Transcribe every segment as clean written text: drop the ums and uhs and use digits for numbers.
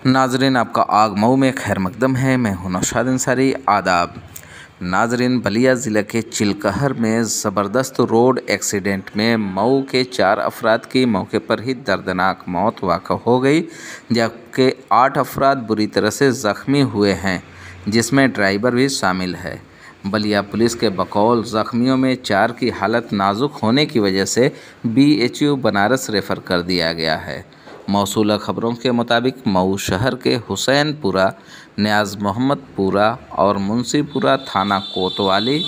नाजरीन, आपका आग मऊ में खैर मकदम है। मैं हूं नौशाद अंसारी। आदाब नाजरीन, बलिया ज़िले के चिलकहर में ज़बरदस्त रोड एक्सीडेंट में मऊ के 4 अफराद की मौके पर ही दर्दनाक मौत वाक़ हो गई, जबकि 8 अफराद बुरी तरह से ज़ख्मी हुए हैं, जिसमें ड्राइवर भी शामिल है। बलिया पुलिस के बकौल ज़ख्मियों में 4 की हालत नाजुक होने की वजह से BHU बनारस रेफ़र कर दिया गया है। मौसूला खबरों के मुताबिक मऊ शहर के हुसैनपुरा, न्याज़ मोहम्मदपुरा और मुंशीपुरा थाना कोतवाली,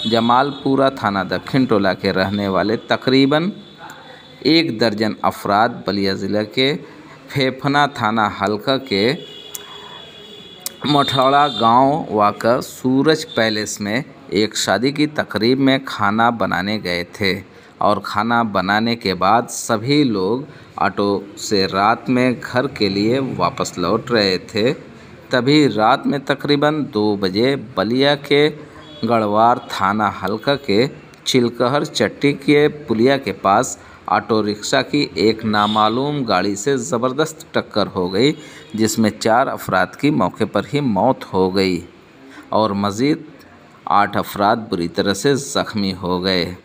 जमालपुरा थाना दक्षिण टोला के रहने वाले तकरीबन 1 दर्जन अफराद बलिया ज़िले के फेफना थाना हल्का के मठौड़ा गांव वाक़ सूरज पैलेस में एक शादी की तकरीब में खाना बनाने गए थे और खाना बनाने के बाद सभी लोग ऑटो से रात में घर के लिए वापस लौट रहे थे। तभी रात में तकरीबन 2 बजे बलिया के गढ़वार थाना हल्का के चिलकहर चट्टी के पुलिया के पास ऑटो रिक्शा की एक नामालूम गाड़ी से ज़बरदस्त टक्कर हो गई, जिसमें 4 अफराद की मौके पर ही मौत हो गई और मज़ीद 8 अफराद बुरी तरह से ज़ख्मी हो गए।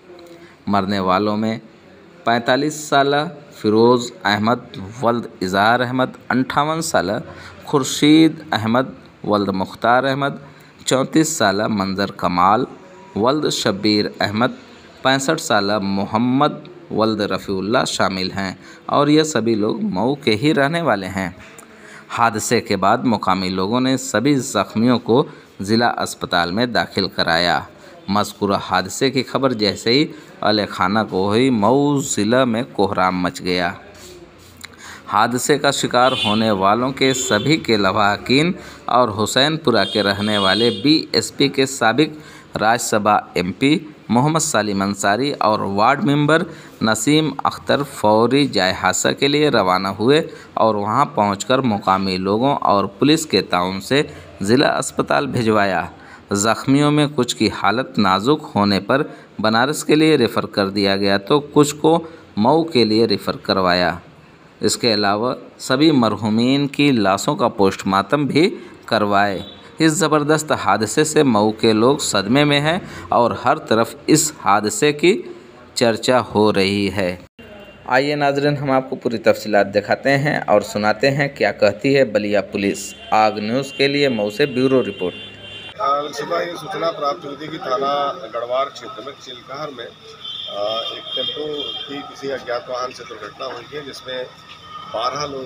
मरने वालों में 45 साल फ़िरोज़ अहमद वल्द इज़हार अहमद, 58 साल खुर्शीद अहमद वल्द मुख्तार अहमद, 34 साल मंजर कमाल वल्द शब्बीर अहमद, 65 साल मोहम्मद वल्द रफ़ीउल्लाह शामिल हैं और ये सभी लोग मऊ के ही रहने वाले हैं। हादसे के बाद मुकामी लोगों ने सभी ज़ख्मियों को ज़िला अस्पताल में दाखिल कराया। मज़कूरा हादसे की खबर जैसे ही अहले खाना को हुई, मऊ ज़िला में कोहराम मच गया। हादसे का शिकार होने वालों के सभी के लवाहकीन और हुसैनपुरा के रहने वाले BSP के साबिक राज्यसभा MP मोहम्मद सालिम अंसारी और वार्ड मेंबर नसीम अख्तर फौरी जाए हादसा के लिए रवाना हुए और वहां पहुंचकर मुकामी लोगों और पुलिस के ताउन से ज़िला अस्पताल भिजवाया। ज़ख्मियों में कुछ की हालत नाजुक होने पर बनारस के लिए रेफ़र कर दिया गया तो कुछ को मऊ के लिए रेफ़र करवाया। इसके अलावा सभी मरहूमीन की लाशों का पोस्टमार्टम भी करवाए। इस ज़बरदस्त हादसे से मऊ के लोग सदमे में हैं और हर तरफ इस हादसे की चर्चा हो रही है। आइए नाज़रीन, हम आपको पूरी तफसीलात दिखाते हैं और सुनाते हैं क्या कहती है बलिया पुलिस। आग न्यूज़ के लिए मऊ से ब्यूरो रिपोर्ट। सुबह ये सूचना प्राप्त हुई थी कि थाना गढ़वार क्षेत्र में चिलकहर में एक टेम्पो की किसी अज्ञात वाहन से दुर्घटना हुई है, जिसमें 12 लोग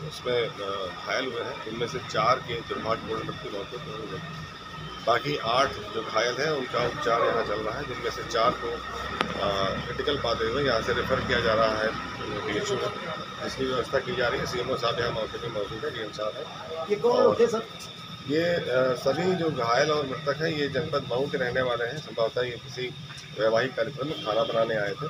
उसमें घायल हुए हैं। इनमें से 4 के दुर्भाग्यपूर्ण मृत्यु मौके पर हुई है। बाकी 8 जो घायल हैं उनका उपचार यहाँ चल रहा है, जिनमें से 4 को क्रिटिकल पाते हुए यहाँ से रेफ़र किया जा रहा है BHU में, जिसकी व्यवस्था की जा रही है। CMO साहब यहाँ मौके पर मौजूद है, DM साहब है। ये कौन थे सर? ये सभी जो घायल और मृतक हैं ये जनपद मऊ के रहने वाले हैं। संभवतः ये किसी वैवाहिक कार्यक्रम में खाना बनाने आए थे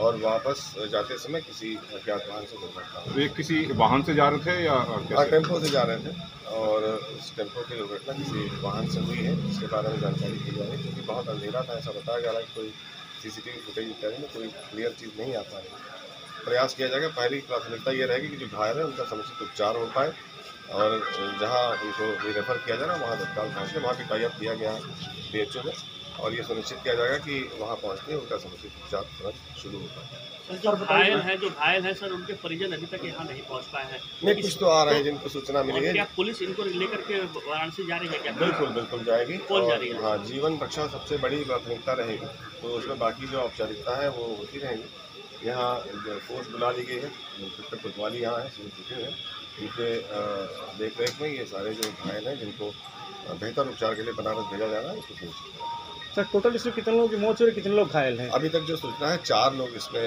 और वापस जाते समय किसी अज्ञात वाहन से दुर्घटना हुई। ये किसी वाहन से जा रहे थे या टेम्पो से जा रहे थे और इस टेम्पो की दुर्घटना किसी वाहन से हुई है, जिसके बारे में जानकारी की जा रही है। क्योंकि बहुत अंधेरा था, ऐसा बताया जा रहा है कि कोई CCTV फुटेज इत्यादि में कोई क्लियर चीज़ नहीं आ पा रही। प्रयास किया जाएगा। पहली प्राथमिकता ये रहेगी कि जो घायल है उनका समुचित उपचार हो पाए और जहाँ उनको रेफ़र किया जा रहा है वहाँ तत्काल पहुँच के वहाँ भी टाई अप किया गया है BHU में और ये सुनिश्चित किया जाएगा कि वहाँ पहुँच के उनका समुचित उपचार तुरंत शुरू होता है। जो घायल है सर, उनके परिजन अभी तक यहाँ नहीं पहुँच पाए हैं। नहीं, कुछ तो आ रहे हैं जिनको सूचना मिली है। क्या पुलिस इनको लेकर के वाराणसी जा रही है क्या? बिल्कुल जाएगी। कौन जा रही है? हाँ, जीवन रक्षा सबसे बड़ी प्राथमिकता रहेगी, तो उसमें बाकी जो औपचारिकता है वो होती रहेंगी। यहाँ फोर्स बुला ली गई है, कोतवाली यहाँ है, है उनके देख रेख में ये सारे जो घायल हैं जिनको बेहतर उपचार के लिए बनारस भेजा जा रहा है, उसको सुनिश्चित सर टोटल इसमें कितने लोगों की मौत हुई, कितने लोग घायल हैं? अभी तक जो सूचना है 4 लोग इसमें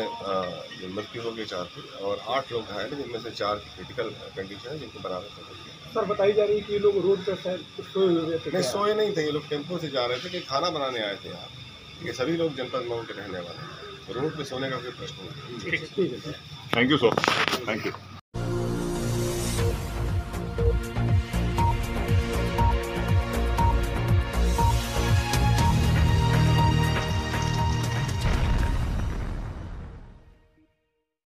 मृत्यु हो गई, 4 की, और 8 लोग घायल हैं, जिनमें से 4 की क्रिटिकल कंडीशन है, जिनको बनारस भेजा गया। सर बताई जा रही है कि ये लोग रोड पर सोए हुए थे? नहीं, सोए नहीं थे। ये लोग टेम्पो से जा रहे थे कि खाना बनाने आए थे यहाँ। ये सभी लोग जनपद मऊ के रहने वाले हैं। रोड पे सोने का कोई प्रश्न नहीं। Thank you sir, thank you.